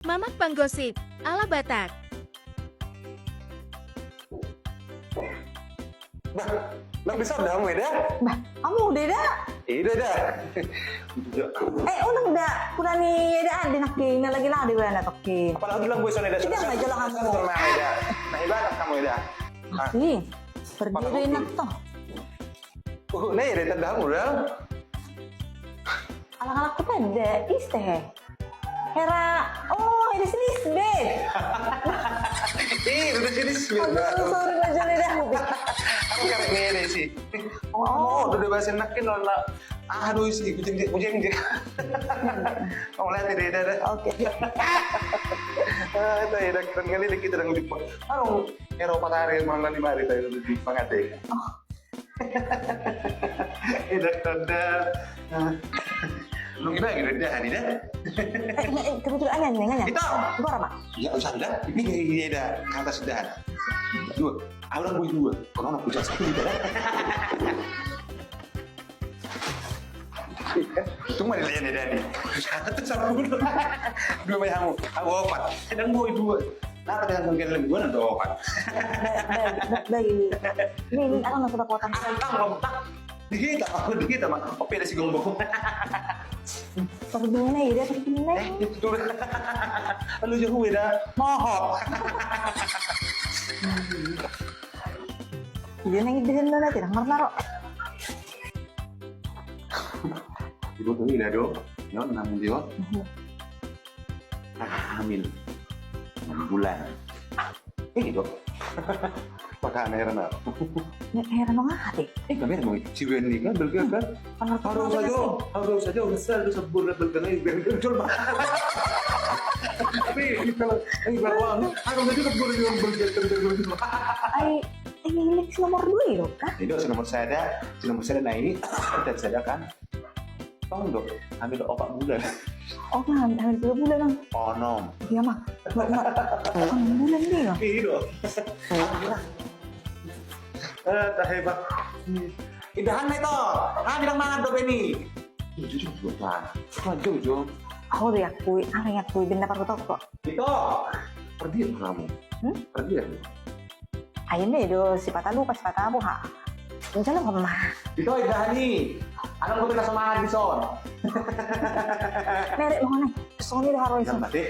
Mamak Panggosip, ala Batak. Bah, nang bisa dah mo dah. Bah, kamu udah dah. Ida dah. Unang dah. Kurang ni dah dinakin na lagi lah di wala tokin. Apalagi lang gue sana dah. Tidak aja lah kamu. Nah, ibarat kamu dah. Aki, berdiri nak toh. Nah, ya dah dah mo dah. Anak-anak kita ada isteh. Hera, oh ini sini bed. Udah sini sih. Sorry aja nih dah. Aku karek ngene sih. Oh. Udah bahasa nakin nona. Aduh sih, kucing dia. Kamu lihat ini dah. Oke. Tayo dah keren kali kita đang di. Ano, Eropa tayo mga limari tayo di pangate. Oh. Dah. Lu gimana gitu dah hari dah? Kebetulan nanya. Itu. Gua apa? Ya usah dah. Ini kayak dah kata sudah. Dua. Orang gue dua. Kalau nak puja satu dah. Tunggu ada yang nih. Satu satu dulu. Dua banyak kamu. Aku opat. Sedang gue dua. Nah, dengan mungkin lebih gue nanti opat. Baik. Ini aku nggak sudah potong. Angkang, Dikit mah. Oke, ada si gombong. Pergimana ya dia pergimana? Itu tuh. Lu jauh beda. Mohon. Dia nangis di sana nanti, naro. Ibu tuh ini dong. Yo, 6 dia. Hamil. 6 bulan. Gitu. Pakai air na. Heran dong hati. Kami mau si Wendy kan belga kan. Harus saja udah sebur belga nih belga jual mahal. Tapi kalau ini bawang, aku nanti sebur yang belga terus. Ini nomor 2 ya, Kak? Itu nomor saya nah ini dan saya kan. Tong dok, ambil 4 bulan. Oh kan, hamil 3 bulan dong. Oh no. Iya mah. Enggak. 6 bulan dia. Iya. Tak hebat. Indahan na ito. Bilang mga dobe ni. Jujur pa. Jujur. Ako udah yakui benda paru toko. Ito. Pergi kamu. Pergi ya. Ayun deh do si patalu pas patabu ha. Jalan ko mah. Ito indahan ni. Anong ko kita sama Addison? Merek mo na. Gusto ko nila haro iso. Yang tadi.